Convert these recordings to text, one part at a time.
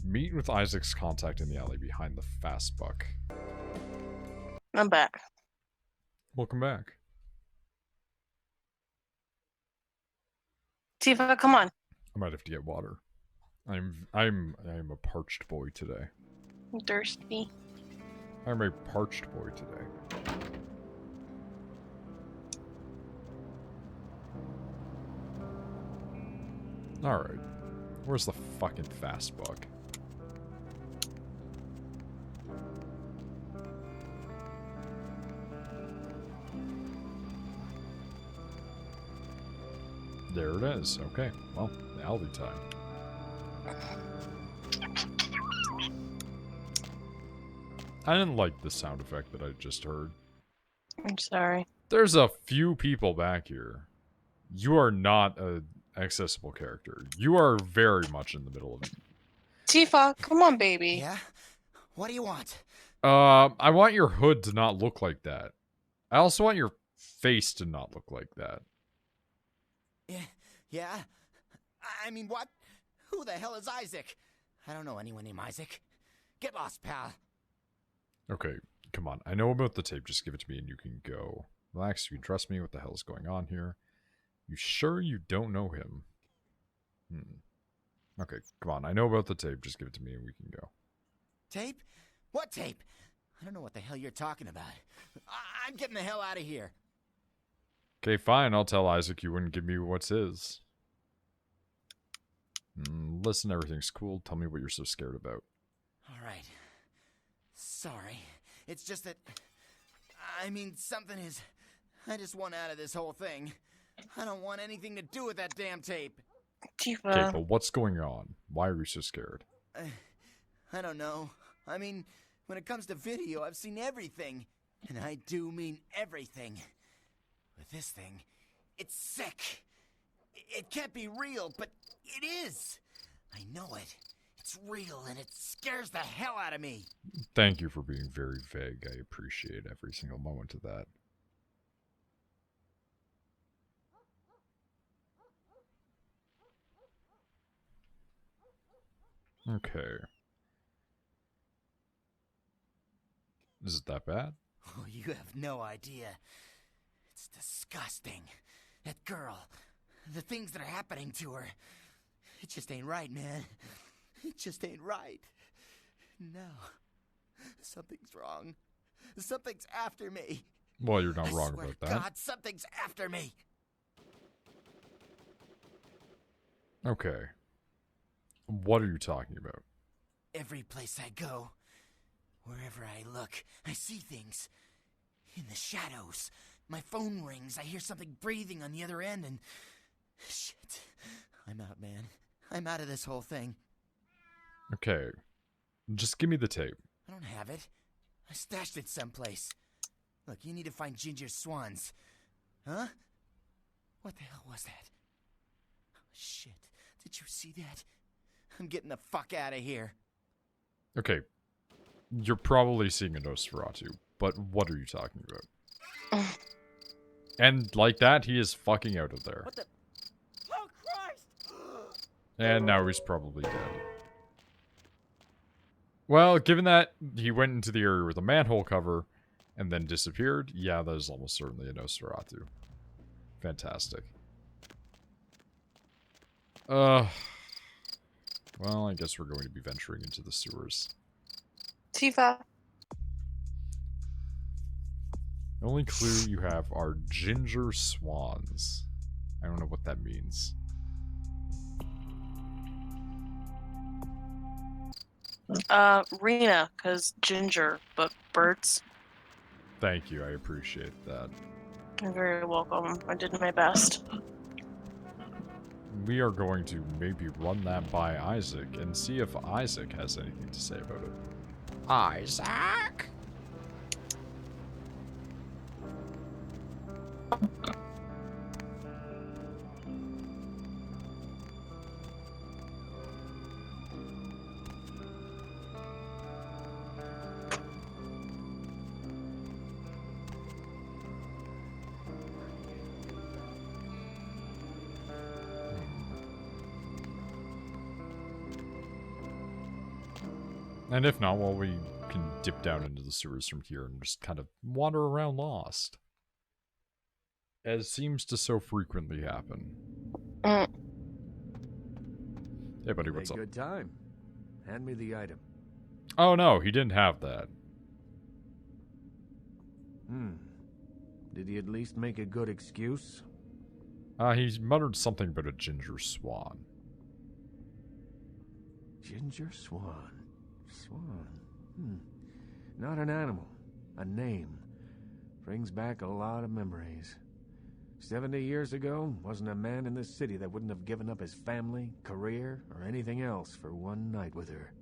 Meet with Isaac's contact in the alley behind the fast buck. I'm back. Welcome back. Tifa, come on. I might have to get water. I'm a parched boy today. I'm thirsty. I'm a parched boy today. Alright. Where's the fucking fast buck? There it is. Okay. Well, alley time. I didn't like the sound effect that I just heard. I'm sorry. There's a few people back here. You are not an accessible character. You are very much in the middle of it. Tifa, come on, baby. Yeah? What do you want? I want your hood to not look like that. I also want your face to not look like that. Yeah? I mean, what? Who the hell is Isaac? I don't know anyone named Isaac. Get lost, pal. Okay, come on. I know about the tape. Just give it to me and you can go. Relax, you can trust me. What the hell is going on here? You sure you don't know him? Okay, come on. I know about the tape. Just give it to me and we can go. Tape? What tape? I don't know what the hell you're talking about. I'm getting the hell out of here. Okay, fine. I'll tell Isaac you wouldn't give me what's his. Listen, everything's cool. Tell me what you're so scared about. All right. Sorry. It's just that... I mean, something is... I just want out of this whole thing. I don't want anything to do with that damn tape. Tifa. Okay, but what's going on? Why are you so scared? I don't know. I mean, when it comes to video, I've seen everything. And I do mean everything. With this thing, it's sick. It can't be real, but it is. I know it. It's real, and it scares the hell out of me. Thank you for being very vague. I appreciate every single moment of that. Okay. Is it that bad? Oh, you have no idea. It's disgusting. That girl, the things that are happening to her. It just ain't right, man. It just ain't right. No. Something's wrong. Something's after me. Well, you're not I wrong swear about to that. God, something's after me. Okay. What are you talking about? Every place I go, wherever I look, I see things. In the shadows. My phone rings, I hear something breathing on the other end, and... Shit. I'm out, man. I'm out of this whole thing. Okay. Just give me the tape. I don't have it. I stashed it someplace. Look, you need to find Ginger's swans. Huh? What the hell was that? Oh, shit. Did you see that? I'm getting the fuck out of here. Okay. You're probably seeing a Nosferatu, but what are you talking about? And like that, he is fucking out of there. What the... Oh, Christ! And now he's probably dead. Well, given that he went into the area with a manhole cover and then disappeared, yeah, that is almost certainly a Nosferatu. Fantastic. Well, I guess we're going to be venturing into the sewers. Tifa. The only clue you have are ginger swans. I don't know what that means. Rena, because ginger, but birds. Thank you, I appreciate that. You're very welcome. I did my best. We are going to maybe run that by Isaac and see if Isaac has anything to say about it. Isaac? And if not, well, we can dip down into the sewers from here and just kind of wander around lost. As seems to so frequently happen. Mm. Hey, buddy, what's up? Good time. Hand me the item. Oh, no, he didn't have that. Did he at least make a good excuse? He muttered something about a ginger swan. Ginger swan. Swan. Not an animal. A name. Brings back a lot of memories. 70 years ago, wasn't a man in this city that wouldn't have given up his family, career, or anything else for one night with her.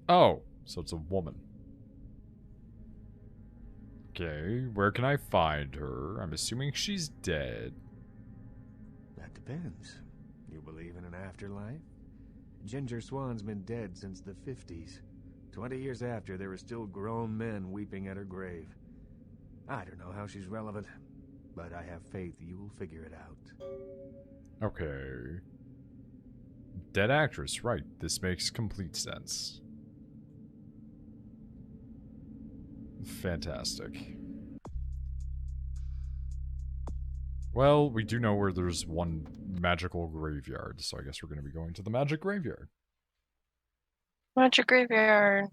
Oh, so it's a woman. Okay, where can I find her? I'm assuming she's dead. That depends. You believe in an afterlife? Ginger Swan's been dead since the 50s. 20 years after, there were still grown men weeping at her grave. I don't know how she's relevant, but I have faith you'll figure it out. Okay. Dead actress, right. This makes complete sense. Fantastic. Well, we do know where there's one magical graveyard, so I guess we're going to be going to the magic graveyard. Magic graveyard.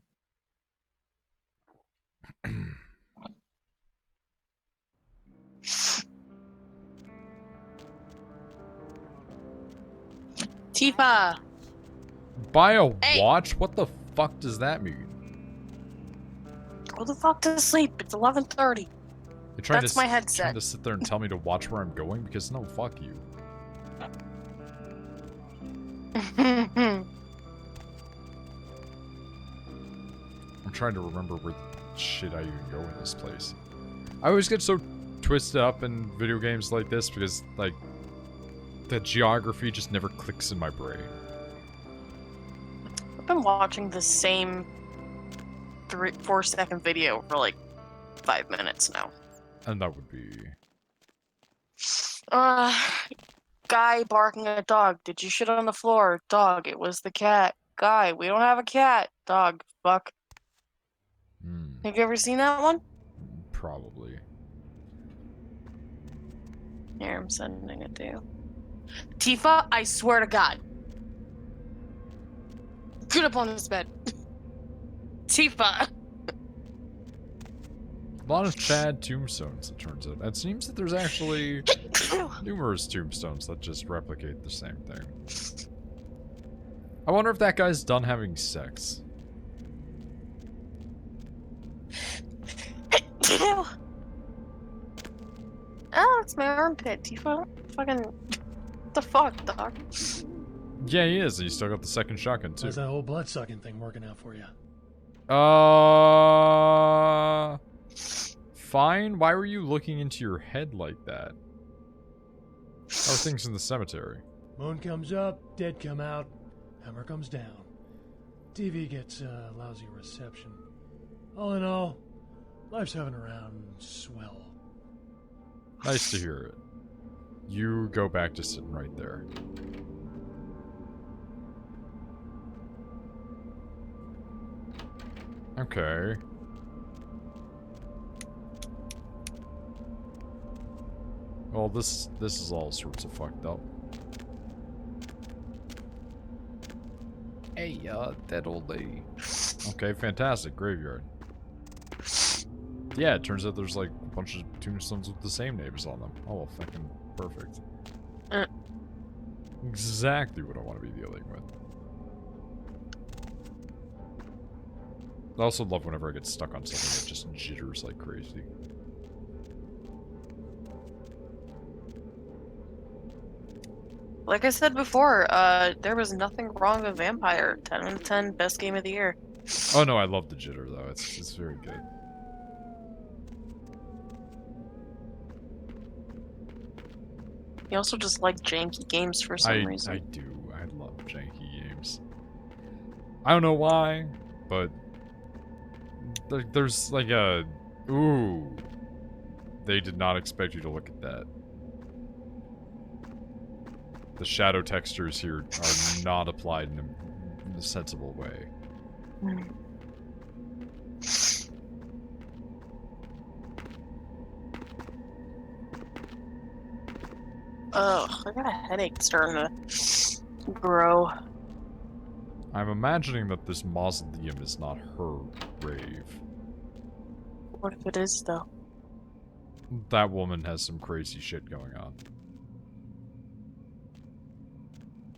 Tifa! Buy a Hey! watch? What the fuck does that mean? Go the fuck to sleep. It's 11:30. You're trying That's to, my Trying headset. to sit there and tell me to watch where I'm going? Because no, fuck you. I'm trying to remember where the shit I even go in this place. I always get so twisted up in video games like this because, like, the geography just never clicks in my brain. I've been watching the same 4 second video for like 5 minutes now. And that would be... Guy barking at a dog. Did you shit on the floor? Dog, it was the cat. Guy, we don't have a cat. Dog, fuck. Have you ever seen that one? Probably. Here, I'm sending it to you. Tifa, I swear to God. Get up on this bed. Tifa. A lot of Chad tombstones, it turns out. It seems that there's actually numerous tombstones that just replicate the same thing. I wonder if that guy's done having sex. Oh, it's my armpit. Tifa. Fucking. What the fuck, dog? Yeah, he is. He's still got the second shotgun, too. How's that whole blood-sucking thing working out for you? Fine. Why were you looking into your head like that? How are things in the cemetery? Moon comes up, dead come out, hammer comes down. TV gets lousy reception. All in all, life's having around swell. Nice to hear it. You go back to sitting right there. Okay. Well, this is all sorts of fucked up. Hey, dead old lady. Okay, fantastic. Graveyard. Yeah, it turns out there's like a bunch of tombstones with the same names on them. Oh, well, fucking perfect. Exactly what I want to be dealing with. I also love whenever I get stuck on something that just jitters like crazy. Like I said before, there was nothing wrong with Vampire. 10 out of 10, best game of the year. Oh no, I love the jitter though. It's very good. You also just like janky games for some reason. I do. I love janky games. I don't know why, but there's like a... Ooh. They did not expect you to look at that. The shadow textures here are not applied in a sensible way. Ugh, I got a headache starting to grow. I'm imagining that this mausoleum is not her rave. What if it is, though? That woman has some crazy shit going on.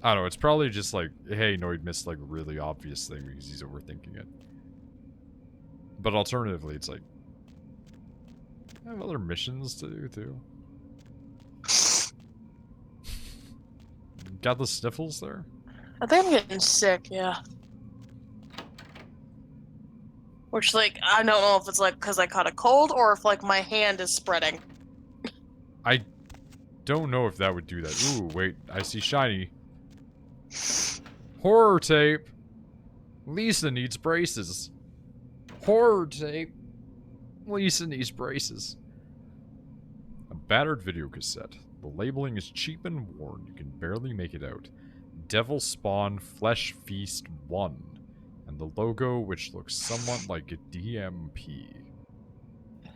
I don't know, it's probably just like, hey, Noid missed like a really obvious thing because he's overthinking it. But alternatively, it's like, I have other missions to do too. Got the sniffles there? I think I'm getting sick, yeah. Which, like, I don't know if it's like because I caught a cold or if like my hand is spreading. I don't know if that would do that. Ooh, wait, I see shiny. Horror tape. Lisa needs braces. Horror tape. Lisa needs braces. A battered video cassette. The labeling is cheap and worn. You can barely make it out. Devil Spawn Flesh Feast 1. And the logo, which looks somewhat like a DMP.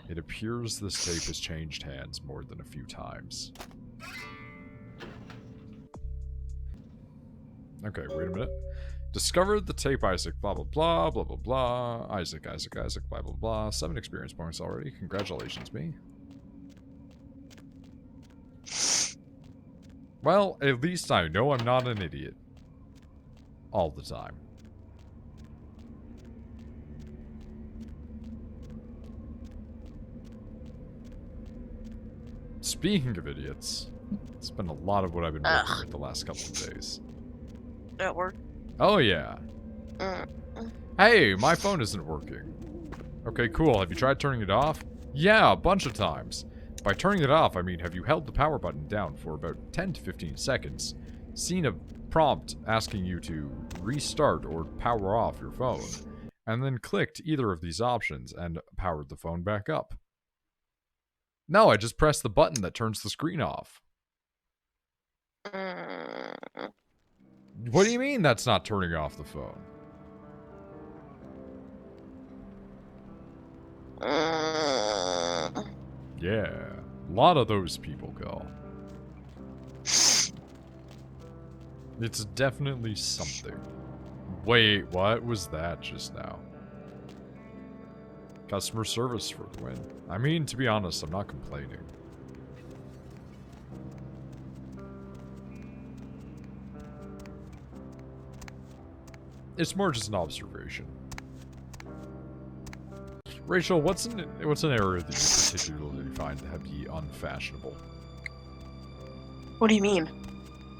It appears this tape has changed hands more than a few times. Okay, wait a minute. Discovered the tape, Isaac, blah, blah, blah, blah, blah, blah. Isaac, blah, blah, blah. 7 experience points already. Congratulations, me. Well, at least I know I'm not an idiot. All the time. Speaking of idiots, it's been a lot of what I've been working with the last couple of days. At work. Oh, yeah. Hey, my phone isn't working. Okay, cool. Have you tried turning it off? Yeah, a bunch of times. By turning it off, I mean, have you held the power button down for about 10 to 15 seconds, seen a prompt asking you to restart or power off your phone, and then clicked either of these options and powered the phone back up? No, I just pressed the button that turns the screen off. What do you mean that's not turning off the phone? Yeah, a lot of those people call. It's definitely something. Wait, what was that just now? Customer service for the win. I mean, to be honest, I'm not complaining. It's more just an observation. Rachel, what's an area that you particularly find to be unfashionable? What do you mean?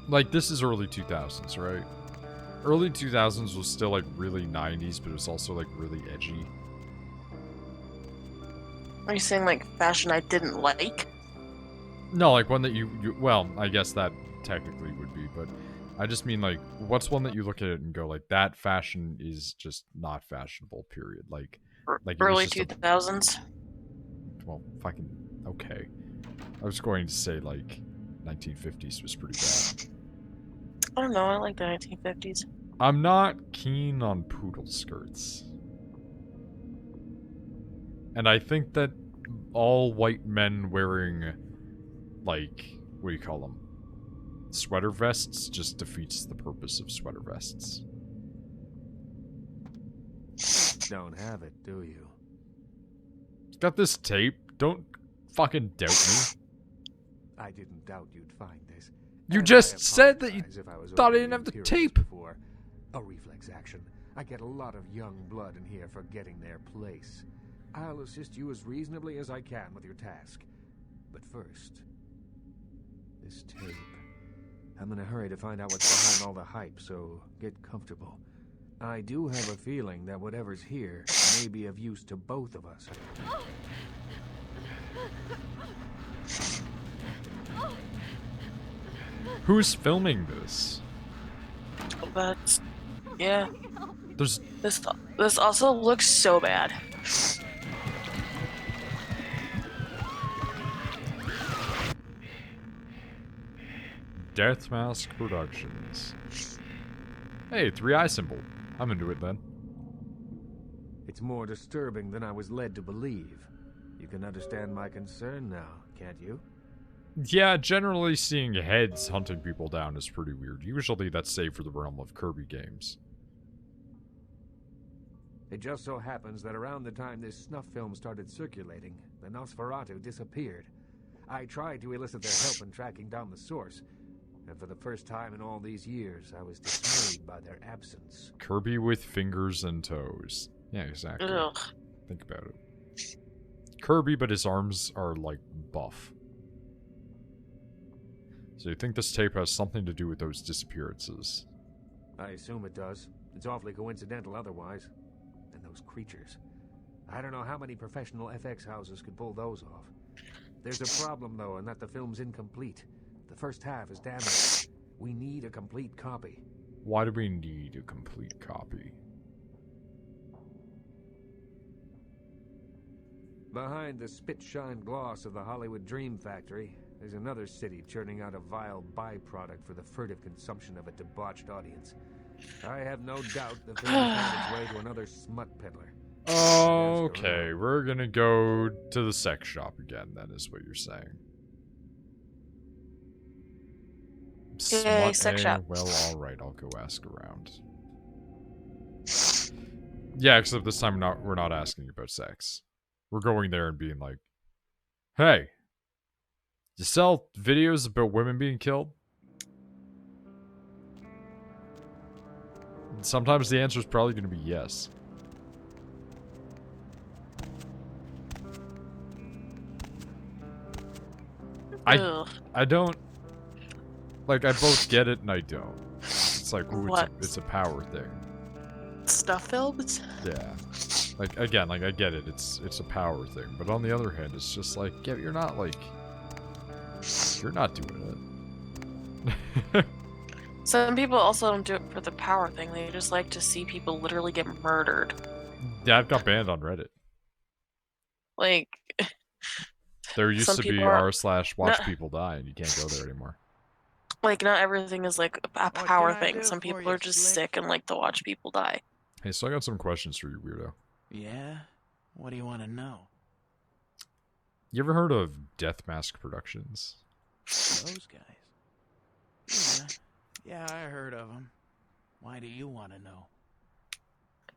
Like, this is early 2000s, right? Early 2000s was still, like, really 90s, but it was also, like, really edgy. Are you saying, like, fashion I didn't like? No, like, one that you well, I guess that technically would be, but I just mean, like, what's one that you look at it and go, like, that fashion is just not fashionable, period. Like Early 2000s? Well, fucking, okay. I was going to say, like, 1950s was pretty bad. I don't know, I like the 1950s. I'm not keen on poodle skirts. And I think that all white men wearing, like, what do you call them? Sweater vests just defeats the purpose of sweater vests. Don't have it, do you? Got this tape. Don't fucking doubt me. I didn't doubt you'd find this. You And just I said that you apologize if I was thought I overly didn't have the imperious tape. Before. A reflex action. I get a lot of young blood in here forgetting their place. I'll assist you as reasonably as I can with your task. But first, this tape. I'm in a hurry to find out what's behind all the hype, so get comfortable. I do have a feeling that whatever's here may be of use to both of us. Who's filming this? But, yeah. There's This also looks so bad. Death Mask Productions. Hey, 3-eye symbol. I'm into it then. It's more disturbing than I was led to believe. You can understand my concern now, can't you? Yeah, generally seeing heads hunting people down is pretty weird. Usually that's saved for the realm of Kirby games. It just so happens that around the time this snuff film started circulating, the Nosferatu disappeared. I tried to elicit their help in tracking down the source, and for the first time in all these years, I was dismayed by their absence. Kirby with fingers and toes. Yeah, exactly. Ugh. Think about it. Kirby, but his arms are, like, buff. So you think this tape has something to do with those disappearances? I assume it does. It's awfully coincidental otherwise. And those creatures. I don't know how many professional FX houses could pull those off. There's a problem, though, in that the film's incomplete. The first half is damaged. We need a complete copy. Why do we need a complete copy? Behind the spit-shine gloss of the Hollywood Dream Factory, there's another city churning out a vile byproduct for the furtive consumption of a debauched audience. I have no doubt the film found its way to another smut peddler. Okay, we're gonna go to the sex shop again, then, is what you're saying. Yay, sex shop. Well, alright, I'll go ask around. Yeah, except this time we're not asking about sex. We're going there and being like, hey, you sell videos about women being killed? Sometimes the answer is probably going to be yes. Ugh. I don't, like, I both get it and I don't. It's like, ooh, What? it's a power thing. Stuff films? Yeah. Like, again, like, I get it. It's a power thing. But on the other hand, it's just like, yeah, you're not, like... You're not doing it. Some people also don't do it for the power thing. They just like to see people literally get murdered. Yeah, I've got banned on Reddit. Like... There used Some to be people are- r/watch No. people die, and you can't go there anymore. Like, not everything is like a can power I thing. do Some for people you, are just Slick? sick and like to watch people die. Hey, so I got some questions for you, weirdo. Yeah? What do you want to know? You ever heard of Death Mask Productions? Those guys. Yeah, I heard of them. Why do you want to know?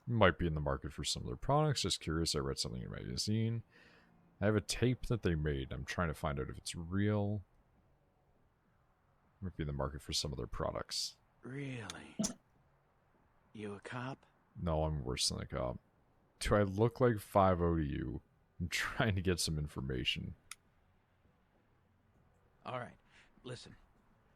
Might be in the market for some of their products. Just curious. I read something in a magazine. I have a tape that they made. I'm trying to find out if it's real. Might be in the market for some of their products. Really? You a cop? No, I'm worse than a cop. Do I look like 5-0 to you? I'm trying to get some information. All right, listen.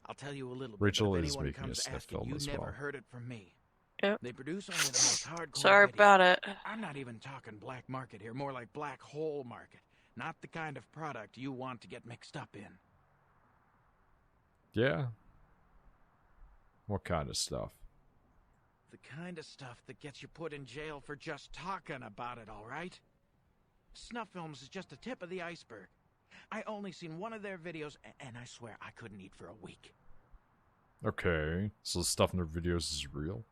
I'll tell you a little bit. Rachel but if is anyone making a comes sniff asking, film you as never well. heard it from me. Yep. They produce only the most hardcore. Sorry video. about it. I'm not even talking black market here, more like black hole market. Not the kind of product you want to get mixed up in. Yeah? What kind of stuff? The kind of stuff that gets you put in jail for just talking about it, all right? Snuff films is just the tip of the iceberg. I only seen one of their videos, and I swear I couldn't eat for a week. Okay, so the stuff in their videos is real?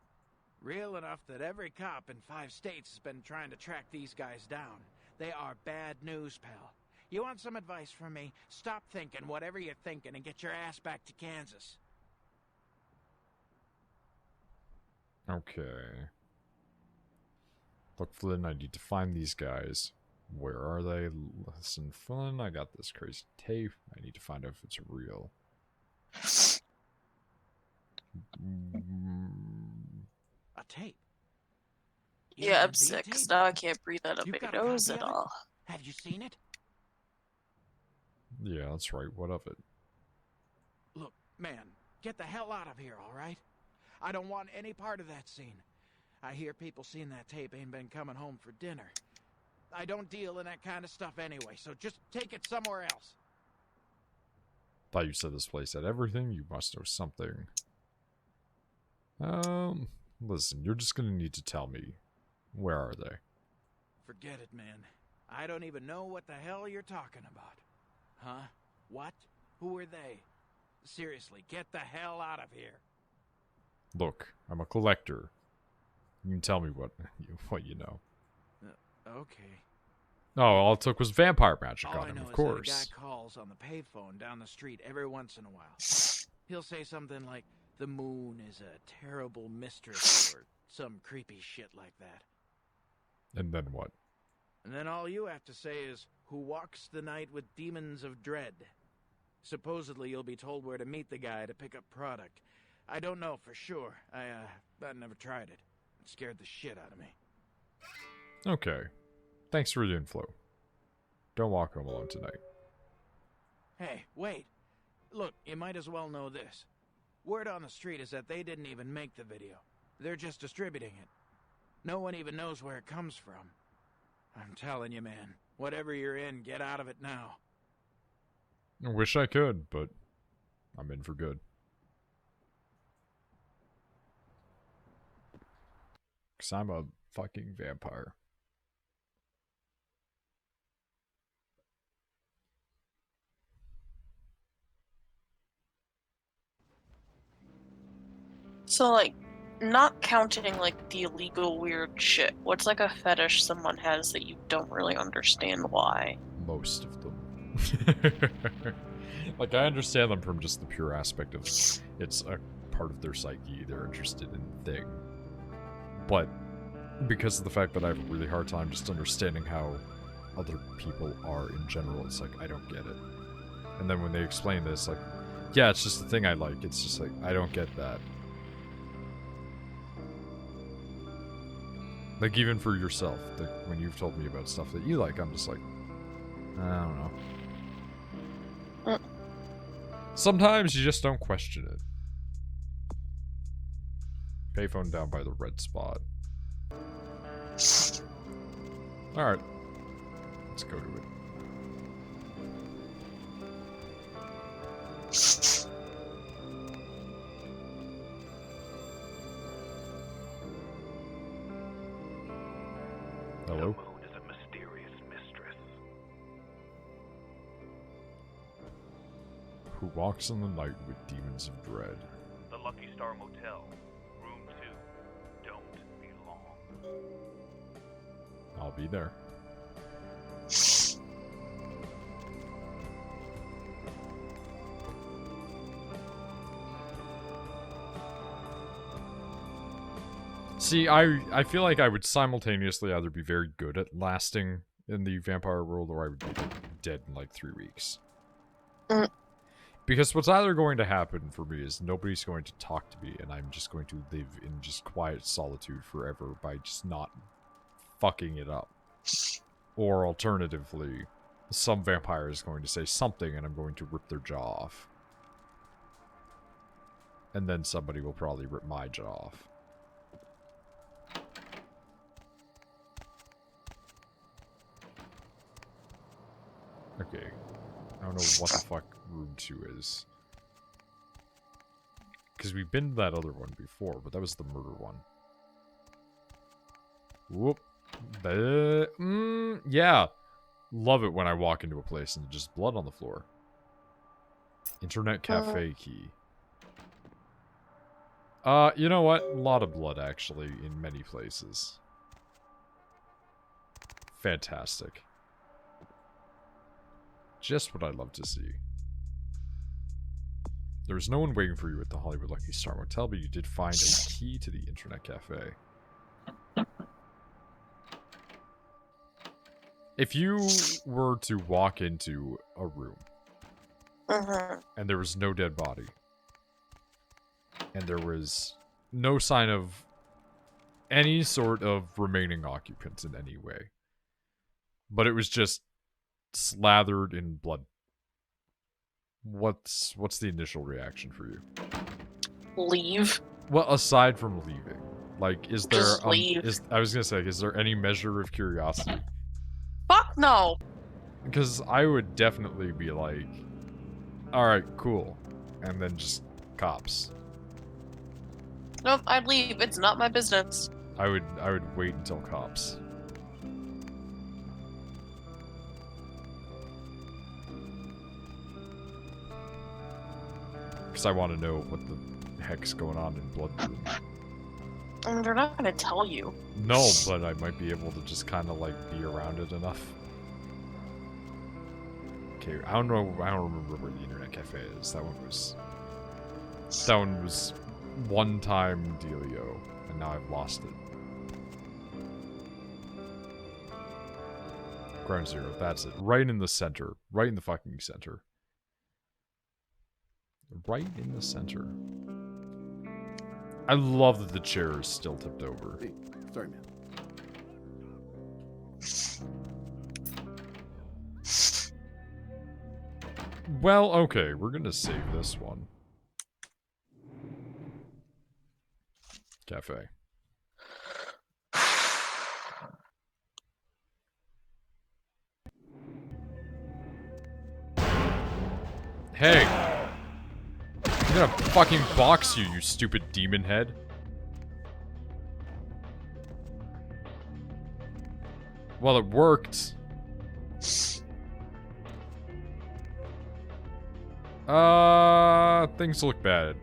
Real enough that every cop in 5 states has been trying to track these guys down. They are bad news, pal. You want some advice from me? Stop thinking whatever you're thinking and get your ass back to Kansas. Okay. Look, Flynn, I need to find these guys. Where are they? Listen, Flynn, I got this crazy tape. I need to find out if it's real. A tape? Yeah, I'm the sick, tape? 'cause now I can't breathe out of You my got a nose copy at of it? all. Have you seen it? Yeah, that's right. What of it? Look, man, get the hell out of here, all right? I don't want any part of that scene. I hear people seeing that tape ain't been coming home for dinner. I don't deal in that kind of stuff anyway, so just take it somewhere else. Thought you said this place had everything. You must know something. Listen, you're just gonna need to tell me. Where are they? Forget it, man. I don't even know what the hell you're talking about. Huh? What? Who are they? Seriously, get the hell out of here. Look, I'm a collector. You can tell me what you know. Okay. Oh, all it took was vampire magic All on I him, know of is course. that a guy calls on the payphone down the street every once in a while. He'll say something like, the moon is a terrible mistress, or some creepy shit like that. And then what? And then all you have to say is, who walks the night with demons of dread. Supposedly you'll be told where to meet the guy to pick up product. I don't know for sure. I never tried it. It scared the shit out of me. Okay. Thanks for the info. Don't walk home alone tonight. Hey, wait. Look, you might as well know this. Word on the street is that they didn't even make the video. They're just distributing it. No one even knows where it comes from. I'm telling you, man. Whatever you're in, get out of it now. I wish I could, but I'm in for good. 'Cause I'm a fucking vampire. So, like, not counting, like, the illegal weird shit, what's, like, a fetish someone has that you don't really understand why? Most of them. Like, I understand them from just the pure aspect of it's a part of their psyche, they're interested in the thing. But because of the fact that I have a really hard time just understanding how other people are in general, it's like, I don't get it. And then when they explain this, like, yeah, it's just the thing I like, it's just like, I don't get that. Like, even for yourself, like, when you've told me about stuff that you like, I'm just like, I don't know. Sometimes you just don't question it. Payphone down by the red spot. Alright. Let's go to it. Hello? The moon is a mysterious mistress. Who walks in the night with demons of dread. The Lucky Star Motel, room 2. Don't be long. I'll be there. See, I feel like I would simultaneously either be very good at lasting in the vampire world, or I would be dead in like 3 weeks. Because what's either going to happen for me is nobody's going to talk to me, and I'm just going to live in just quiet solitude forever by just not fucking it up. Or alternatively, some vampire is going to say something and I'm going to rip their jaw off. And then somebody will probably rip my jaw off. Okay. I don't know what the fuck room 2 is. Because we've been to that other one before, but that was the murder one. Whoop. Yeah. Love it when I walk into a place and just blood on the floor. Internet cafe key. You know what? A lot of blood, actually, in many places. Fantastic. Just what I'd love to see. There was no one waiting for you at the Hollywood Lucky Star Motel, but you did find a key to the internet cafe. If you were to walk into a room, and there was no dead body, and there was no sign of any sort of remaining occupants in any way, but it was just slathered in blood, what's the initial reaction for you? Leave. Well, aside from leaving, like, is there Just leave. I was gonna say, is there any measure of curiosity? Fuck no! Because I would definitely be like, alright, cool. And then just cops. Nope, I'd leave. It's not my business. I would wait until cops. Because I want to know what the heck's going on in Blood Room. I mean, they're not gonna tell you. No, but I might be able to just kind of like be around it enough. Okay, I don't know. I don't remember where the internet cafe is. That one was one-time dealio, and now I've lost it. Ground zero. That's it. Right in the center. Right in the fucking center. Right in the center. I love that the chair is still tipped over. Hey, sorry, man. Well, okay, we're gonna save this one. Cafe. Hey! I'm gonna fucking box you, you stupid demon head. Well, it worked. Things look bad.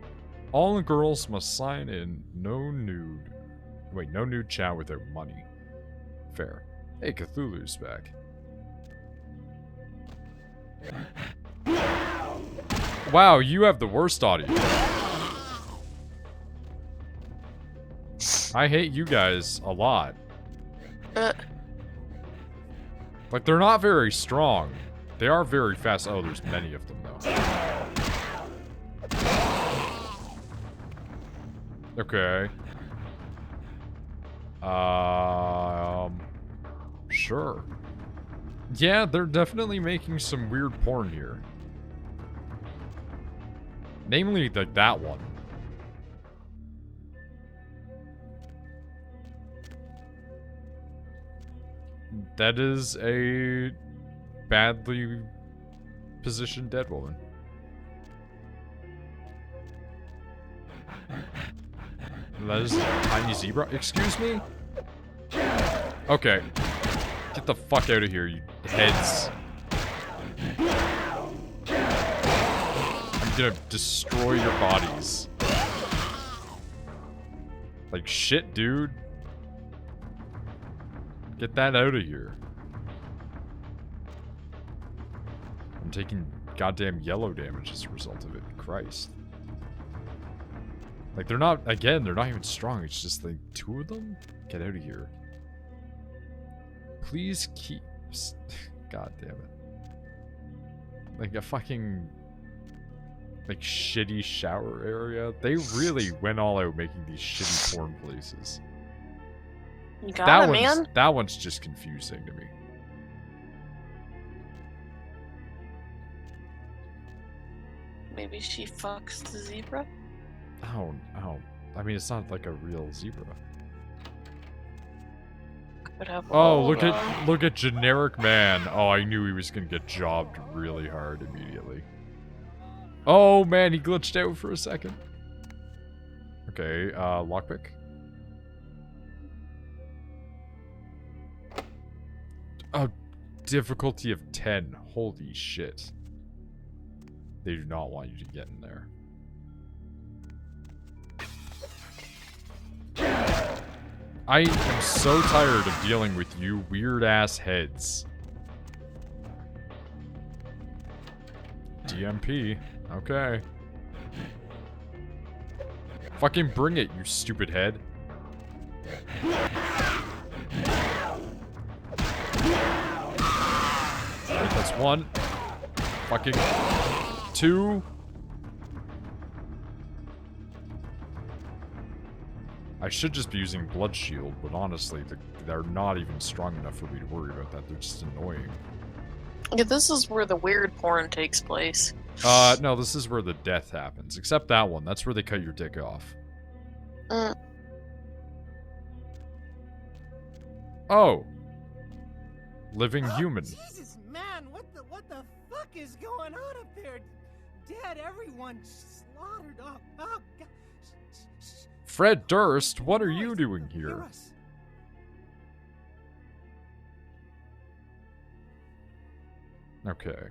All the girls must sign in. No nude. Wait, no nude chat without money. Fair. Hey, Cthulhu's back. Wow, you have the worst audio. I hate you guys a lot. Like, they're not very strong. They are very fast. Oh, there's many of them, though. Okay. Sure. Yeah, they're definitely making some weird porn here. Namely, like that one. That is a badly positioned dead woman. That is a tiny zebra. Excuse me? Okay. Get the fuck out of here, you heads. I'm gonna destroy your bodies. Like shit, dude. Get that out of here. I'm taking goddamn yellow damage as a result of it. Christ. Like, they're not, again, they're not even strong. It's just, like, two of them? Get out of here. Please keep... God damn it. Like, a fucking... like, shitty shower area. They really went all out making these shitty porn places. You got it, man. That one's just confusing to me. Maybe she fucks the zebra? Oh, I mean, it's not like a real zebra. Could have Oh, look at generic man. Oh, I knew he was gonna get jobbed really hard immediately. Oh man, he glitched out for a second. Okay, lockpick. Oh, difficulty of 10. Holy shit. They do not want you to get in there. I am so tired of dealing with you weird-ass heads. DMP. Okay. Fucking bring it, you stupid head. Alright, that's one. Fucking two. I should just be using Blood Shield, but honestly, they're not even strong enough for me to worry about that. They're just annoying. Yeah, this is where the weird porn takes place. No, this is where the death happens. Except that one. That's where they cut your dick off. Oh. Living human. Jesus, man, what the fuck is going on up there? Dead, everyone slaughtered. Oh God. Fred Durst, what are you doing here? Okay.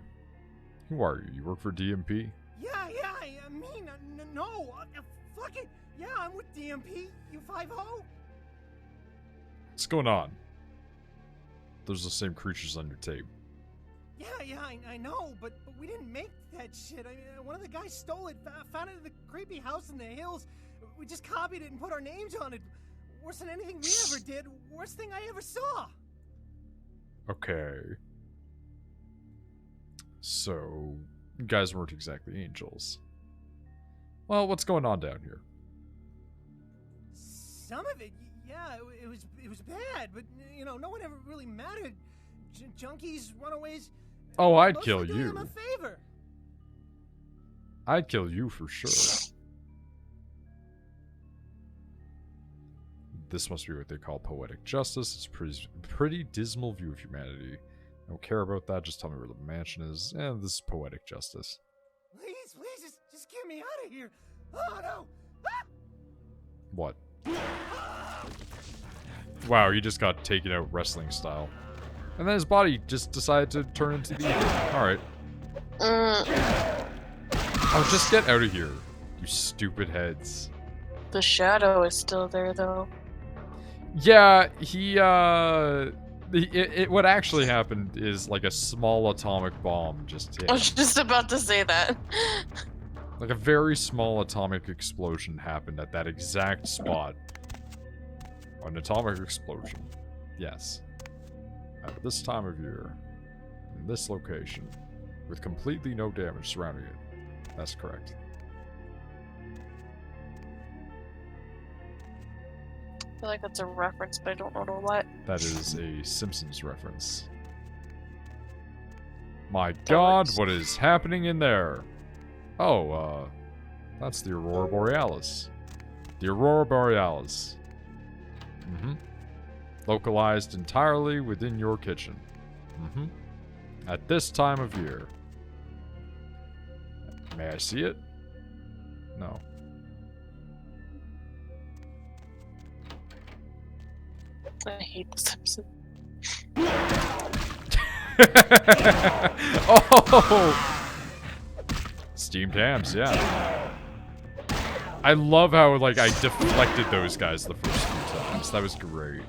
Who are you? You work for DMP? Yeah, I mean, no, fucking, Yeah, I'm with DMP. You 5-0? What's going on? Those are the same creatures on your tape. Yeah, I know, but we didn't make that shit. I mean, one of the guys stole it, found it in the creepy house in the hills. We just copied it and put our names on it. Worse than anything we ever did. Worst thing I ever saw. Okay. So, you guys weren't exactly angels. Well, what's going on down here? Some of it, yeah, it was bad, but you know, no one ever really mattered. Junkies, runaways. Oh, I'd mostly kill doing you. them a favor. I'd kill you for sure. This must be what they call poetic justice. It's a pretty dismal view of humanity. I don't care about that. Just tell me where the mansion is. And this is poetic justice. Please, just get me out of here. Oh no! Ah! What? Wow, he just got taken out wrestling style. And then his body just decided to turn into the evil. Alright. Oh, just get out of here, you stupid heads. The shadow is still there, though. Yeah, what actually happened is like a small atomic bomb just hit. I was just about to say that. Like a very small atomic explosion happened at that exact spot. An atomic explosion. Yes. At this time of year. In this location. With completely no damage surrounding it. That's correct. I feel like that's a reference, but I don't know to what. That is a Simpsons reference. My god, what is happening in there? Oh, that's the Aurora Borealis. The Aurora Borealis. Localized entirely within your kitchen. At this time of year. May I see it? No. I hate the Simpsons. Oh! Steamed hams, yeah. I love how, like, I deflected those guys the first few times. That was great.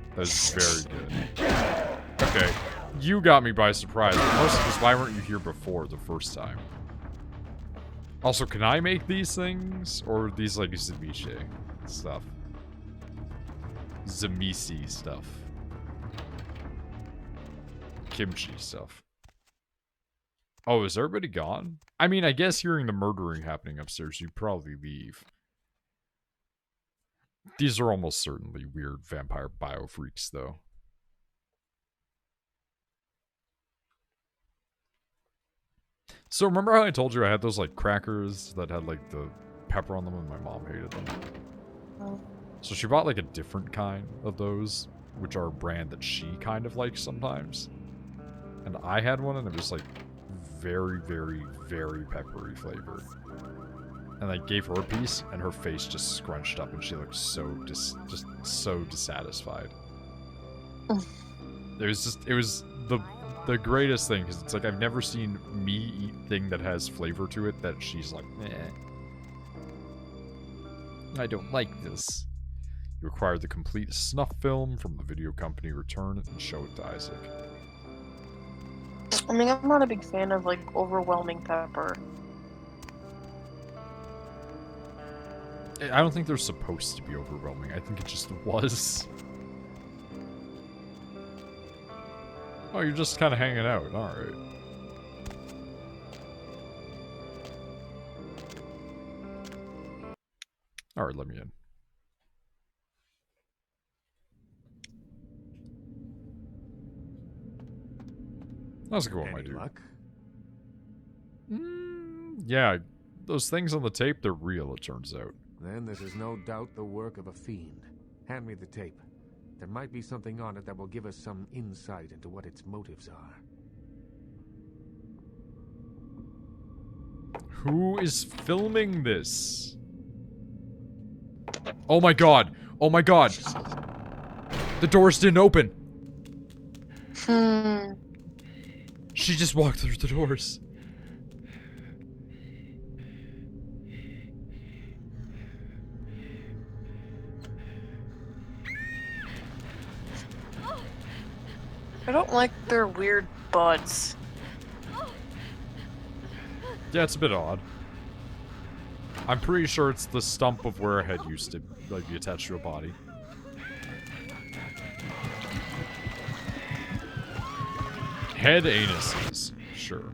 That was very good. Okay. You got me by surprise. Mostly because why weren't you here before the first time? Also, can I make these things? Or are these, like, ceviche stuff? Zamisi stuff. Kimchi stuff. Oh, is everybody gone? I mean, I guess hearing the murdering happening upstairs, you'd probably leave. These are almost certainly weird vampire biofreaks, though. So remember how I told you I had those, like, crackers that had, like, the pepper on them and my mom hated them? Oh. So she bought, like, a different kind of those, which are a brand that she kind of likes sometimes. And I had one, and it was, like, very, very, very peppery flavor. And I gave her a piece, and her face just scrunched up, and she looked so just so dissatisfied. It was the greatest thing, because it's like I've never seen me eat thing that has flavor to it that she's like, eh. I don't like this. You acquire the complete snuff film from the video company, return it, and show it to Isaac. I mean, I'm not a big fan of, like, overwhelming pepper. I don't think they're supposed to be overwhelming. I think it just was. Oh, you're just kind of hanging out. Alright. Alright, let me in. How's it going, my Any dude? luck? Yeah, those things on the tape, they're real, it turns out. Then this is no doubt the work of a fiend. Hand me the tape. There might be something on it that will give us some insight into what its motives are. Who is filming this? Oh my god! Oh my god! The doors didn't open! She just walked through the doors. I don't like their weird buds. Yeah, it's a bit odd. I'm pretty sure it's the stump of where a head used to like be attached to a body. Head anuses, sure.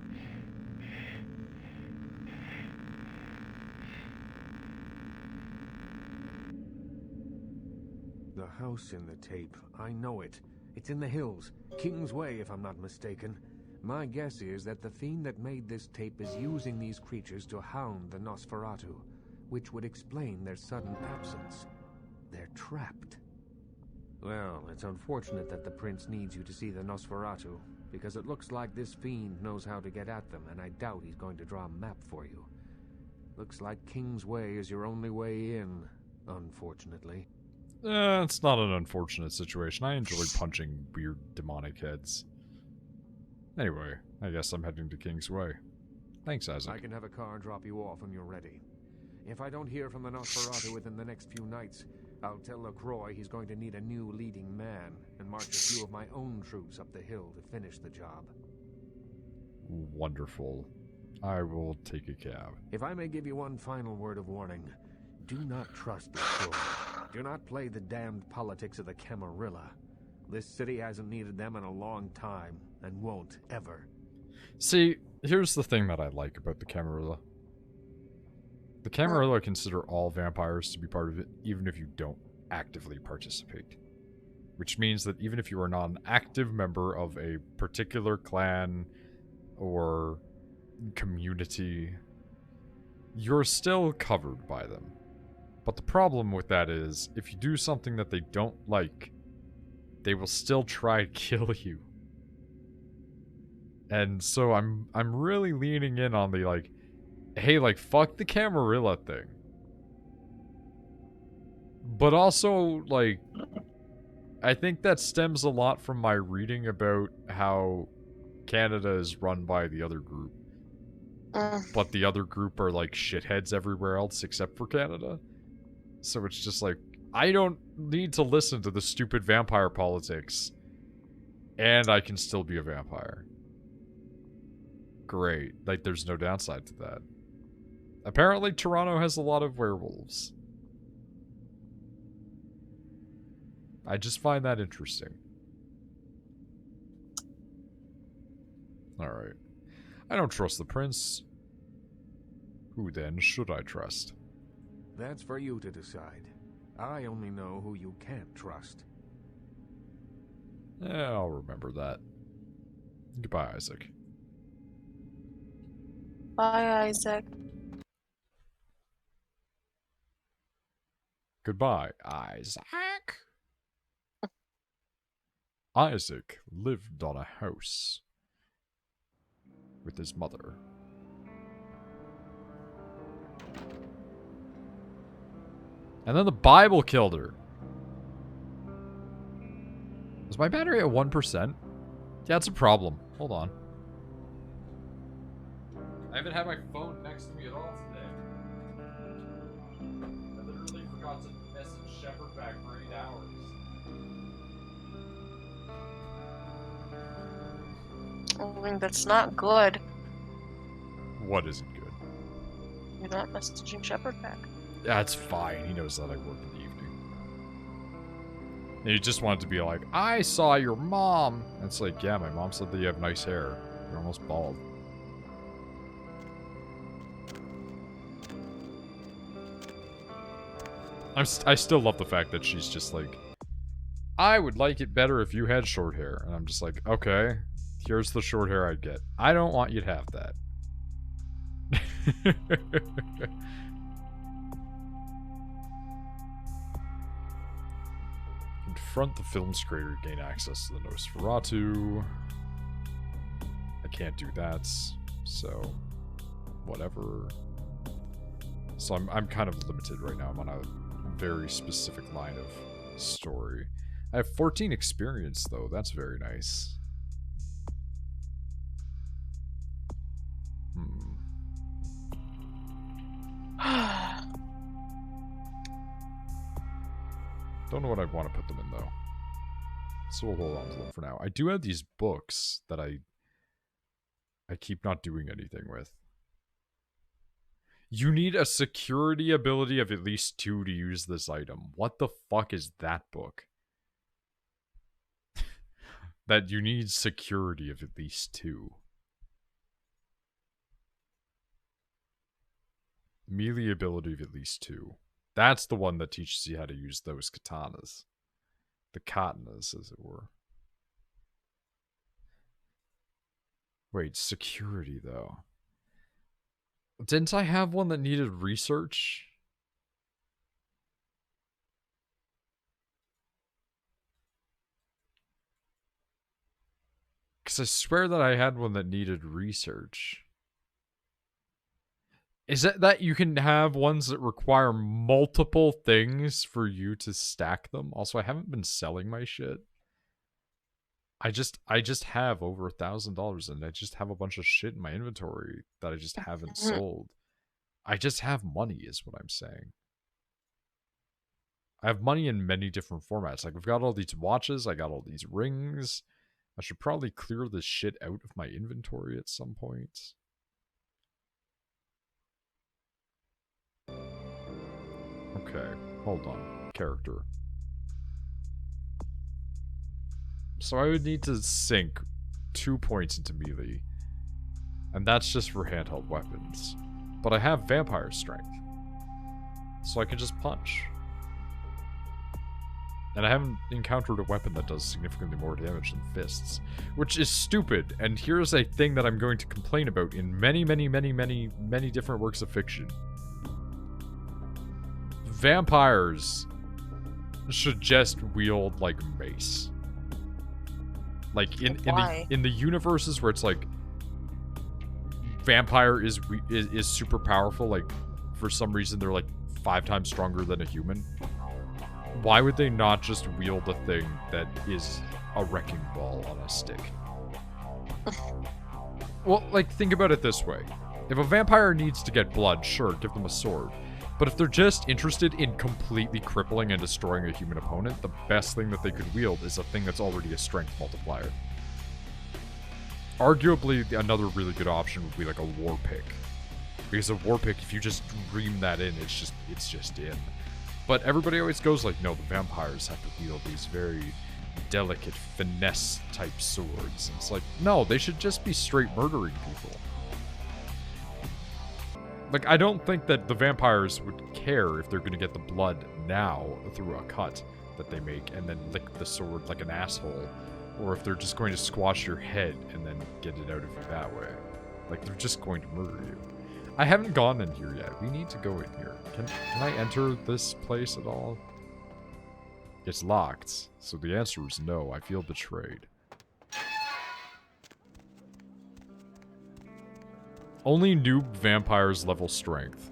The house in the tape, I know it. It's in the hills. King's Way, if I'm not mistaken. My guess is that the fiend that made this tape is using these creatures to hound the Nosferatu, which would explain their sudden absence. They're trapped. Well, it's unfortunate that the prince needs you to see the Nosferatu, because it looks like this fiend knows how to get at them, and I doubt he's going to draw a map for you. Looks like King's Way is your only way in, unfortunately. It's not an unfortunate situation. I enjoy punching weird demonic heads. Anyway, I guess I'm heading to King's Way. Thanks, Isaac. I can have a car drop you off when you're ready. If I don't hear from the Nosferatu within the next few nights, I'll tell LaCroix he's going to need a new leading man and march a few of my own troops up the hill to finish the job. Wonderful. I will take a cab. If I may give you one final word of warning, do not trust LaCroix. Do not play the damned politics of the Camarilla. This city hasn't needed them in a long time, and won't ever. See, here's the thing that I like about the Camarilla. The Camarilla consider all vampires to be part of it, even if you don't actively participate. Which means that even if you are not an active member of a particular clan or community, you're still covered by them. But the problem with that is, if you do something that they don't like, they will still try to kill you. And so I'm really leaning in on the like, hey, like, fuck the Camarilla thing. But also, like, I think that stems a lot from my reading about how Canada is run by the other group. But the other group are like shitheads everywhere else except for Canada. So it's just like, I don't need to listen to the stupid vampire politics. And I can still be a vampire. Great. Like, there's no downside to that. Apparently, Toronto has a lot of werewolves. I just find that interesting. Alright. I don't trust the prince. Who then should I trust? That's for you to decide. I only know who you can't trust. Yeah, I'll remember that. Goodbye, Isaac. Bye, Isaac. Goodbye, Isaac. Isaac lived on a house with his mother. And then the Bible killed her. Is my battery at 1%? Yeah, it's a problem. Hold on. I haven't had my phone next to me at all today. I literally forgot to message Shepard back for 8 hours. I mean, that's not good. What isn't good? You're not messaging Shepard back. That's fine. He knows that I work in the evening. And he just wanted to be like, I saw your mom. And it's like, yeah, my mom said that you have nice hair. You're almost bald. I still love the fact that she's just like, I would like it better if you had short hair. And I'm just like, okay, here's the short hair I'd get. I don't want you to have that. Confront the film's creator to gain access to the Nosferatu. I can't do that, so whatever. So I'm kind of limited right now. I'm on a very specific line of story. I have 14 experience though. That's very nice. Don't know what I want to put them in though. So we'll hold on to them for now. I do have these books that I keep not doing anything with. You need a security ability of at least 2 to use this item. What the fuck is that book? That you need security of at least 2. Melee ability of at least 2. That's the one that teaches you how to use those katanas. The katanas, as it were. Wait, security, though. Didn't I have one that needed research? Because I swear that I had one that needed research. Is it that you can have ones that require multiple things for you to stack them? Also, I haven't been selling my shit. I just have over $1,000 and I just have a bunch of shit in my inventory that I just haven't sold. I just have money is what I'm saying. I have money in many different formats. Like I've got all these watches, I got all these rings. I should probably clear this shit out of my inventory at some point. Okay, hold on. Character. So I would need to sink 2 points into melee. And that's just for handheld weapons. But I have vampire strength. So I can just punch. And I haven't encountered a weapon that does significantly more damage than fists. Which is stupid. And here's a thing that I'm going to complain about in many different works of fiction. Vampires should just wield, like, mace. Like, in the universes where it's like vampire is super powerful, like for some reason they're like 5 times stronger than a human. Why would they not just wield a thing that is a wrecking ball on a stick? Well, like, think about it this way. If a vampire needs to get blood, sure, give them a sword. But if they're just interested in completely crippling and destroying a human opponent, the best thing that they could wield is a thing that's already a strength multiplier. Arguably, another really good option would be like a war pick. Because a war pick, if you just ream that in, it's just in. But everybody always goes like, no, the vampires have to wield these very delicate finesse type swords. And it's like, no, they should just be straight murdering people. Like, I don't think that the vampires would care if they're going to get the blood now through a cut that they make and then lick the sword like an asshole. Or if they're just going to squash your head and then get it out of you that way. Like, they're just going to murder you. I haven't gone in here yet. We need to go in here. Can I enter this place at all? It's locked. So the answer is no. I feel betrayed. Only noob vampires level strength.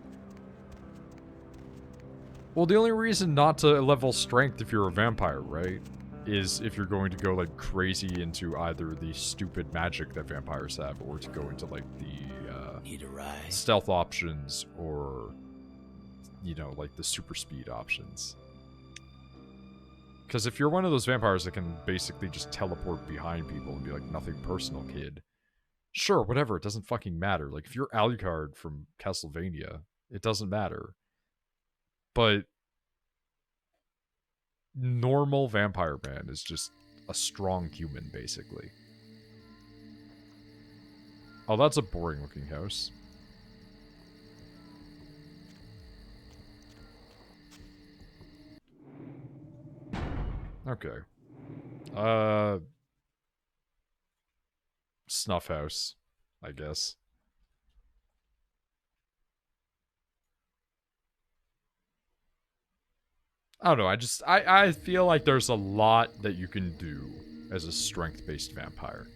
Well, the only reason not to level strength if you're a vampire, right, is if you're going to go, like, crazy into either the stupid magic that vampires have, or to go into, like, the, stealth options, or, you know, like, the super speed options. Because if you're one of those vampires that can basically just teleport behind people and be like, nothing personal, kid. Sure, whatever, it doesn't fucking matter. Like, if you're Alucard from Castlevania, it doesn't matter. But normal vampire man is just a strong human, basically. Oh, that's a boring looking house. Okay. Snuff house, I guess. I don't know, I feel like there's a lot that you can do as a strength-based vampire.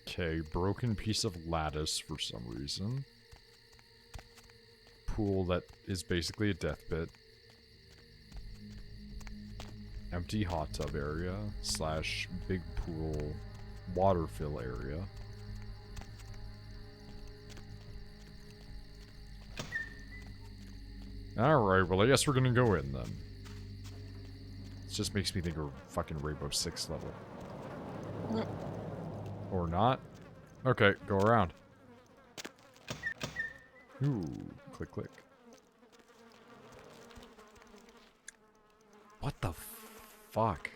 Okay, broken piece of lattice for some reason. Pool that is basically a death pit. Empty hot tub area / big pool water fill area. Alright, well I guess we're gonna go in then. It just makes me think of fucking Rainbow Six level. Or not. Okay, go around. Ooh, click, click. What the fuck?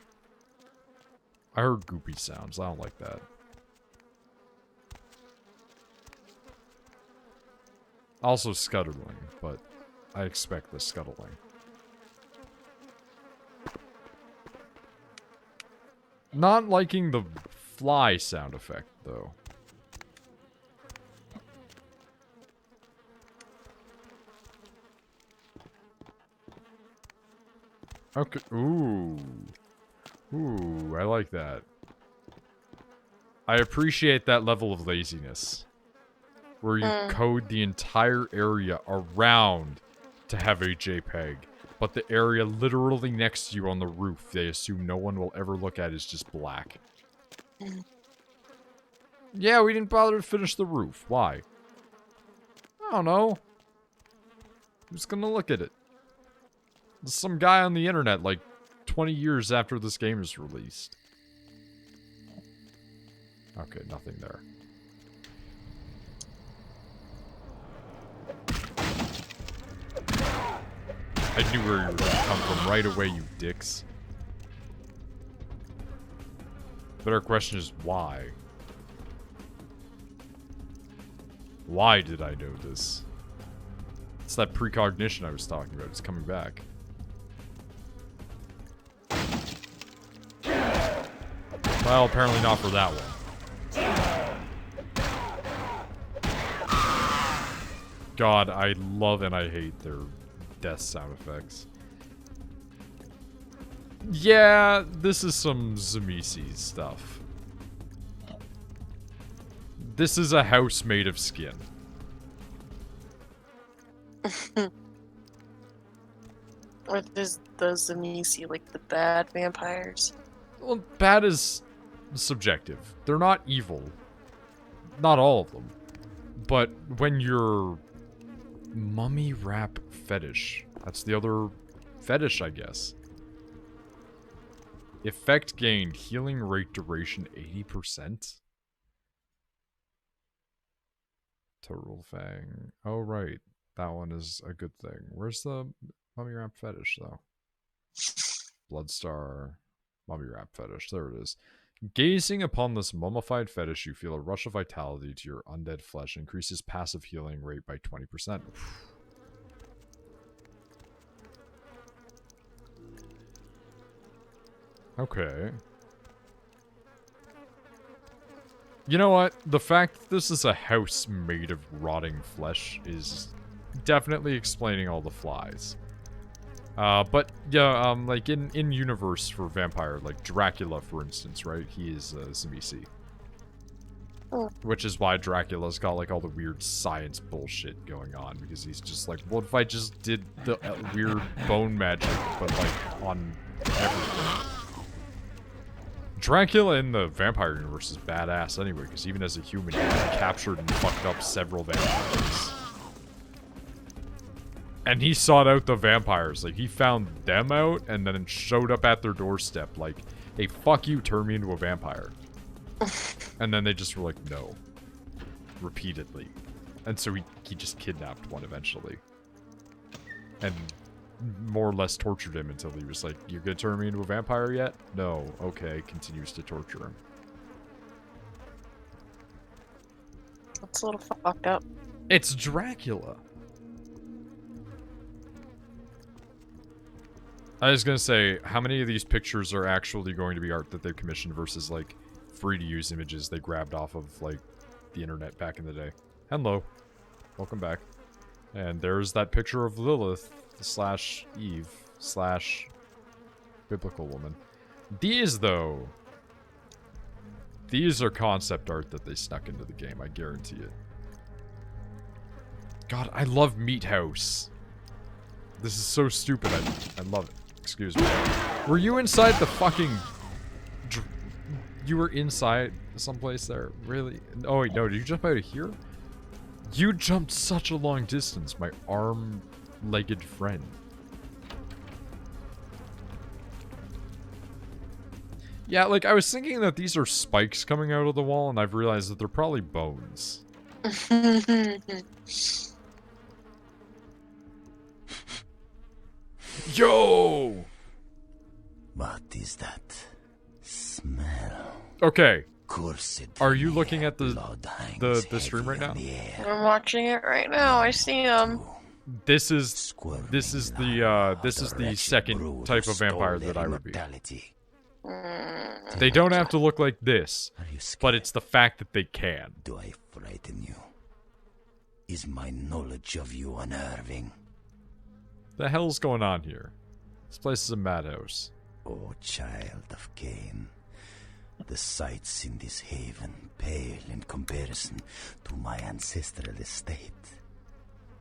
I heard goopy sounds. I don't like that. Also scuttling, but I expect the scuttling. Not liking the fly sound effect, though. Okay. Ooh. Ooh, I like that. I appreciate that level of laziness. Where you code the entire area around to have a JPEG. But the area literally next to you on the roof, they assume no one will ever look at, is just black. Yeah, we didn't bother to finish the roof. Why? I don't know. Who's gonna look at it? There's some guy on the internet, like, 20 years after this game is released. Okay, nothing there. I knew where you were going to come from right away, you dicks. Better question is, why? Why did I know this? It's that precognition I was talking about. It's coming back. Well, apparently not for that one. God, I love and I hate their death sound effects. Yeah, this is some Zamisi stuff. This is a house made of skin. Or there's the Zamisi, like the bad vampires. Well, bad is subjective. They're not evil. Not all of them. But when you're mummy wrap fetish, that's the other fetish, I guess. Effect gained, healing rate duration 80%. Total Fang. Oh, right. That one is a good thing. Where's the mummy wrap fetish, though? Bloodstar. Mummy wrap fetish. There it is. Gazing upon this mummified fetish, you feel a rush of vitality to your undead flesh. Increases passive healing rate by 20%. Okay. You know what? The fact that this is a house made of rotting flesh is definitely explaining all the flies. But yeah, like in universe for vampire, like Dracula, for instance, right? He is Zamisi. Which is why Dracula's got like all the weird science bullshit going on, because he's just like, what if I just did the weird bone magic, but like on everything? Dracula in the vampire universe is badass anyway, because even as a human, he captured and fucked up several vampires. And he sought out the vampires. Like, he found them out and then showed up at their doorstep like, hey, fuck you, turn me into a vampire. And then they just were like, no. Repeatedly. And so he just kidnapped one eventually. And more or less tortured him until he was like, you gonna turn me into a vampire yet? No. Okay, continues to torture him. That's a little fucked up. It's Dracula. I was gonna say, how many of these pictures are actually going to be art that they've commissioned versus, like, free-to-use images they grabbed off of, like, the internet back in the day? Hello. Welcome back. And there's that picture of Lilith slash Eve slash biblical woman. These, though, these are concept art that they snuck into the game, I guarantee it. God, I love Meat House. This is so stupid. I love it. Excuse me. Were you inside the fucking... You were inside someplace there? Really? Oh, wait, no. Did you jump out of here? You jumped such a long distance. My arm legged friend. Yeah, like, I was thinking that these are spikes coming out of the wall, and I've realized that they're probably bones. Yo! What is that smell? Okay, Cursed are you looking at the blood hangs stream right heavy on now? the air. I'm watching it right now. I see him. This is Squirming this is like the wretched second brood type who of vampire stole their that I would be. immortality. They don't have to look like this, Are you scared? but it's the fact that they can. Do I frighten you? Is my knowledge of you unnerving? The hell's going on here? This place is a madhouse. O child of Cain, the sights in this haven pale in comparison to my ancestral estate.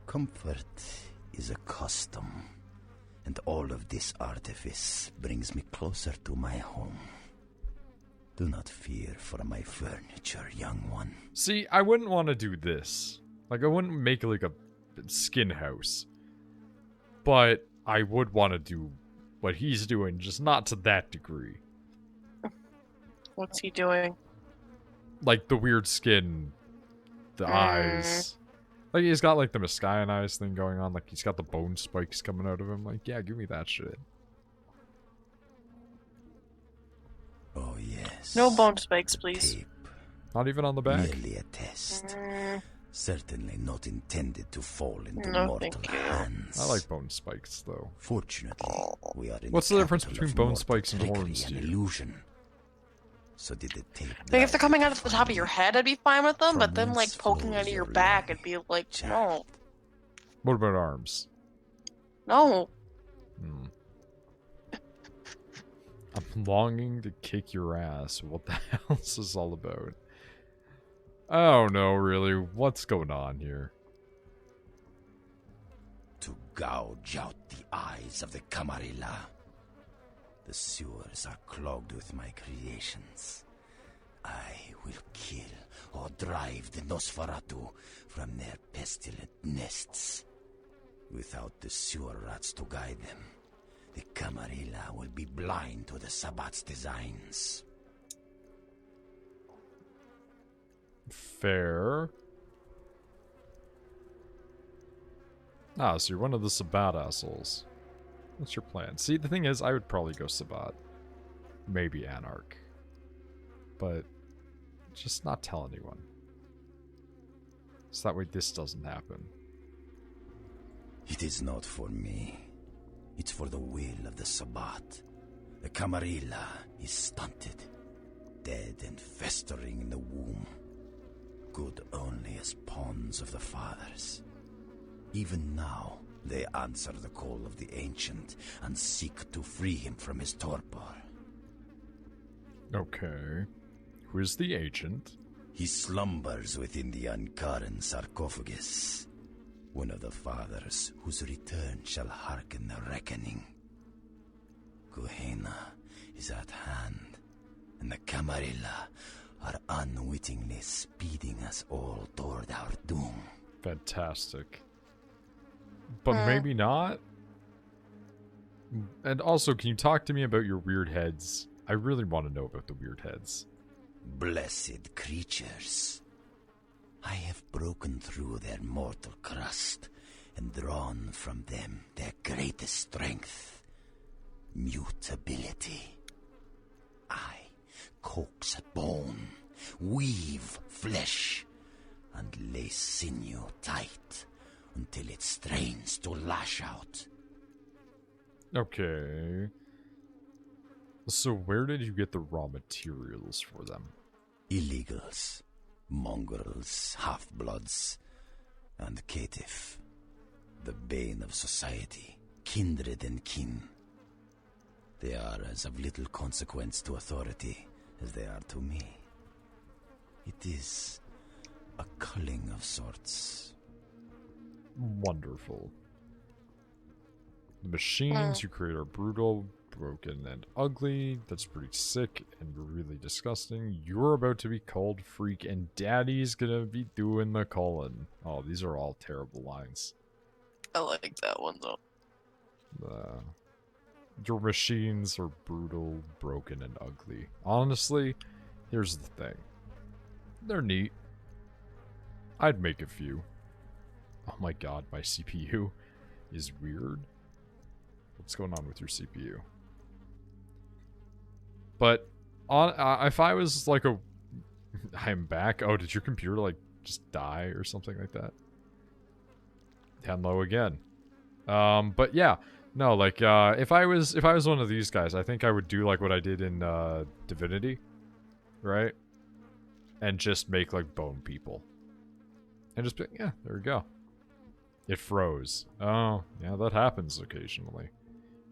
Comfort is a custom, and all of this artifice brings me closer to my home. Do not fear for my furniture, young one. See, I wouldn't want to do this. Like, I wouldn't make like a skin house. But I would want to do what he's doing, just not to that degree. What's he doing? Like the weird skin, the eyes. Like he's got like the Masquerade eyes thing going on. Like he's got the bone spikes coming out of him. Like, yeah, give me that shit. Oh yes. No bone spikes, please. Tape. Not even on the back. Merely a test. Certainly not intended to fall into No, mortal thank you. hands. I like bone spikes though. Fortunately, we are in What's the difference capital between of bone mortal spikes and trickery horns to you? illusion. So did the tape. Like if they're drive coming you out of the to top of your head, I'd be fine with them. From But then whence like poking out flows of your your back, life, I'd be like, Jack? no, What about arms? no. I'm longing to kick your ass. What the hell is this all about? I don't know, really. What's going on here? To gouge out the eyes of the Camarilla. The sewers are clogged with my creations. I will kill or drive the Nosferatu from their pestilent nests. Without the sewer rats to guide them, the Camarilla will be blind to the Sabbat's designs. Fair. Ah, so you're one of the Sabbat assholes. What's your plan? See, the thing is, I would probably go Sabbat. Maybe Anarch. But just not tell anyone. So that way this doesn't happen. It is not for me. It's for the will of the Sabbat. The Camarilla is stunted, dead and festering in the womb. Good only as pawns of the fathers. Even now, they answer the call of the Ancient and seek to free him from his torpor. Okay. Who is the Ancient? He slumbers within the Ankaran sarcophagus. One of the fathers whose return shall hearken the reckoning. Gehenna is at hand, and the Camarilla are unwittingly speeding us all toward our doom. Fantastic. But maybe not? And also, can you talk to me about your weird heads? I really want to know about the weird heads. Blessed creatures. I have broken through their mortal crust and drawn from them their greatest strength, mutability. I coax bone, weave flesh, and lay sinew tight until it strains to lash out. Okay. So where did you get the raw materials for them? Illegals, mongrels, half-bloods, and caitiff, the bane of society, kindred and kin. They are as of little consequence to authority as they are to me. It is a culling of sorts. Wonderful. The machines you create are brutal, broken, and ugly. That's pretty sick and really disgusting. You're about to be called freak, and Daddy's gonna be doing the calling. Oh, these are all terrible lines. I like that one though. Your machines are brutal, broken, and ugly. Honestly, here's the thing. They're neat. I'd make a few. Oh my god, my CPU is weird. What's going on with your CPU? But if I was like a... I'm back. Oh, did your computer like just die or something like that? Hello again. But yeah. No, like, if I was one of these guys, I think I would do like what I did in, Divinity. Right? And just make, like, bone people. And just be, yeah, there we go. It froze. Oh, yeah, that happens occasionally.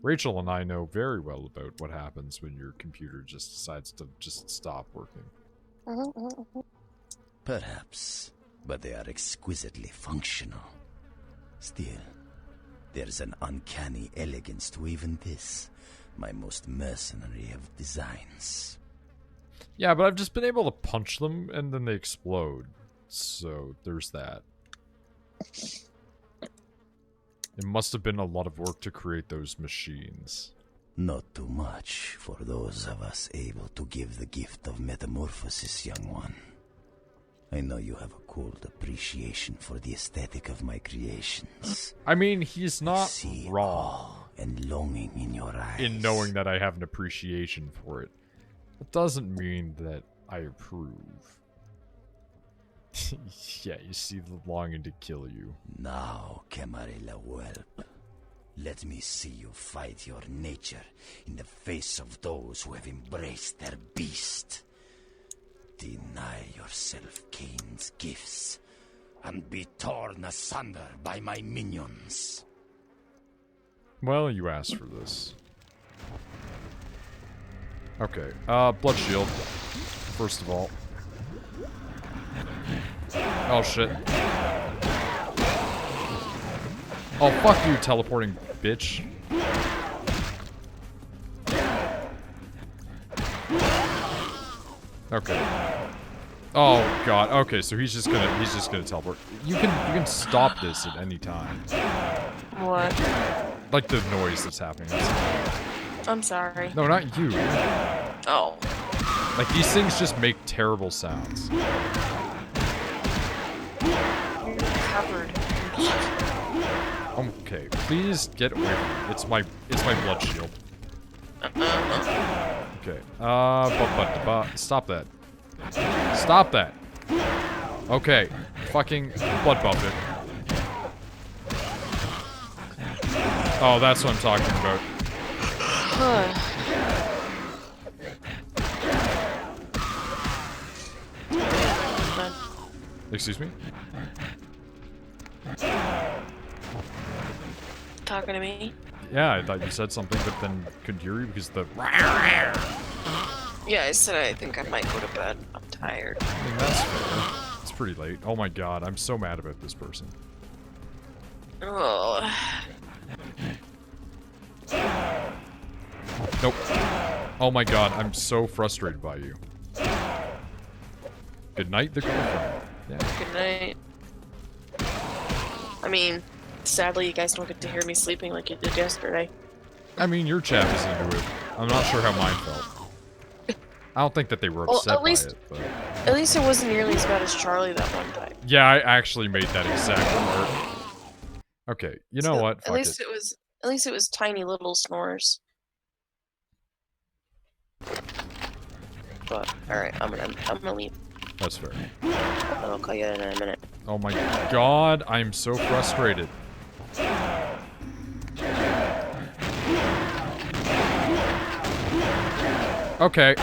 Rachel and I know very well about what happens when your computer just decides to just stop working. Perhaps, but they are exquisitely functional. Still, there's an uncanny elegance to even this, my most mercenary of designs. Yeah, but I've just been able to punch them and then they explode. So, there's that. It must have been a lot of work to create those machines. Not too much for those of us able to give the gift of metamorphosis, young one. I know you have a cold appreciation for the aesthetic of my creations. I mean, he's not See wrong awe and longing in your eyes. in knowing that I have an appreciation for it. It doesn't mean that I approve. Yeah, you see the longing to kill you. Now, Camarilla whelp, let me see you fight your nature in the face of those who have embraced their beast. Deny yourself Cain's gifts and be torn asunder by my minions. Well, you asked for this. Okay, blood shield. First of all. Oh, shit. Oh, fuck you, teleporting bitch. Okay. Oh god. Okay, so he's just gonna teleport. You can stop this at any time. What? Like the noise that's happening. I'm sorry. No, not you. Oh. Like these things just make terrible sounds. You're covered. Okay, please get away from me. It's my blood shield. Okay. Stop that. Stop that. Okay. Fucking blood buff it. Oh, that's what I'm talking about. Excuse me? Talking to me? Yeah, I thought you said something, but then couldn't hear you because the... Yeah, I said I think I might go to bed. I'm tired. I mean, that's fair. It's pretty late. Oh my god, I'm so mad about this person. Oh. Nope. Oh my god, I'm so frustrated by you. Good night, the girlfriend. Yeah. Good night. I mean, sadly, you guys don't get to hear me sleeping like you did yesterday. I mean, your chat is into it. I'm not sure how mine felt. I don't think that they were upset by it, but... At least it wasn't nearly as bad as Charlie that one time. Yeah, I actually made that exact remark. Okay, you know what? At least it was tiny little snores. But alright, I'm gonna leave. That's fair. I'll call you in a minute. Oh my god, I'm so frustrated. Okay.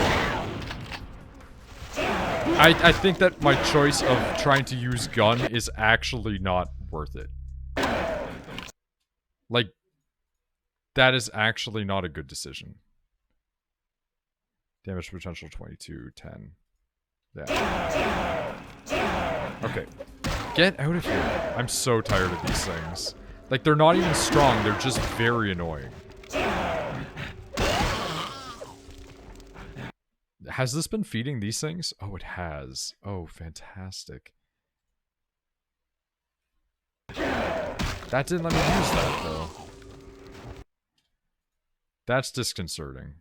I think that my choice of trying to use gun is actually not worth it. Like, that is actually not a good decision. Damage potential 22, 10. Yeah. Okay. Get out of here. I'm so tired of these things. Like, they're not even strong, they're just very annoying. Has this been feeding these things? Oh, it has. Oh, fantastic. That didn't let me use that, though. That's disconcerting.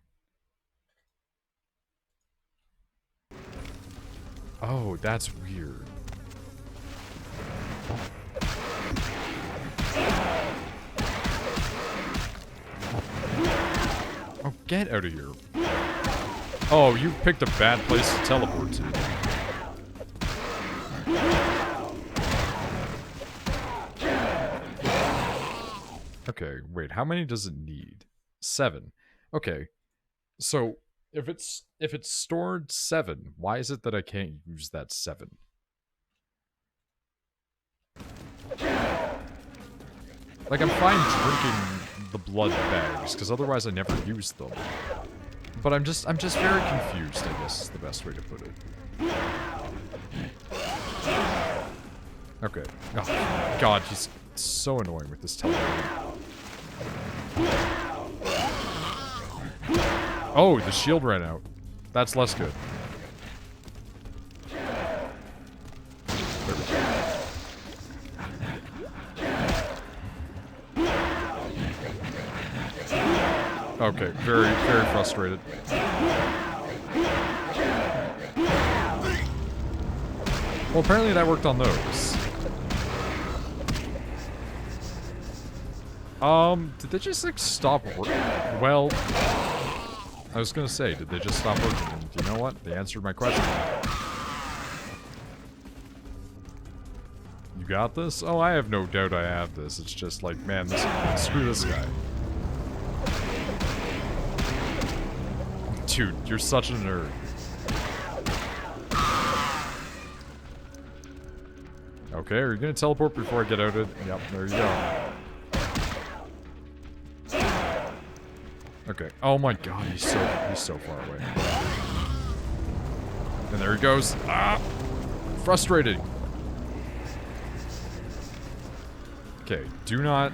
Oh, that's weird. Oh, get out of here. Oh, you picked a bad place to teleport to. Okay, wait, how many does it need? 7. Okay. So, if it's stored 7, why is it that I can't use that 7? Like, I'm fine drinking the blood bags, because otherwise I never use them. But I'm just very confused, I guess is the best way to put it. Okay. Oh, God, he's so annoying with this teleporting. Oh, the shield ran out. That's less good. There we go. Okay, very, very frustrated. Well, apparently that worked on those. Did they just, like, stop working? Well, I was gonna say, did they just stop working? And you know what? They answered my question. You got this? Oh, I have no doubt I have this. It's just like, man, screw this guy. Dude, you're such a nerd. Okay, are you gonna teleport before I get outed? Yep, there you go. Okay. Oh my god, he's so far away. And there he goes. Ah! Frustrating. Okay, do not...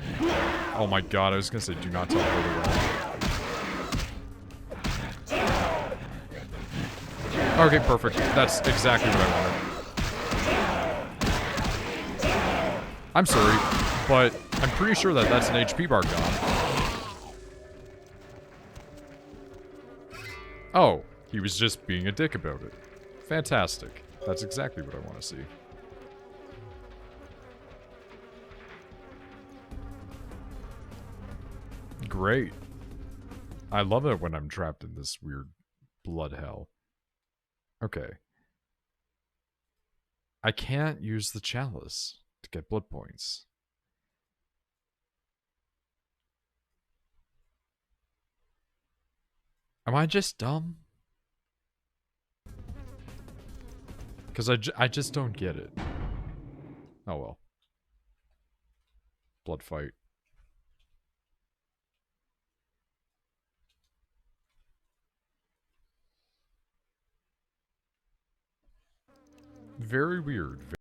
Oh my god, I was gonna say do not teleport away. Okay, perfect. That's exactly what I wanted. I'm sorry, but I'm pretty sure that that's an HP bar gone. Oh, he was just being a dick about it. Fantastic. That's exactly what I want to see. Great. I love it when I'm trapped in this weird blood hell. Okay. I can't use the chalice to get blood points. Am I just dumb? Because I just don't get it. Oh well. Blood fight. Very weird.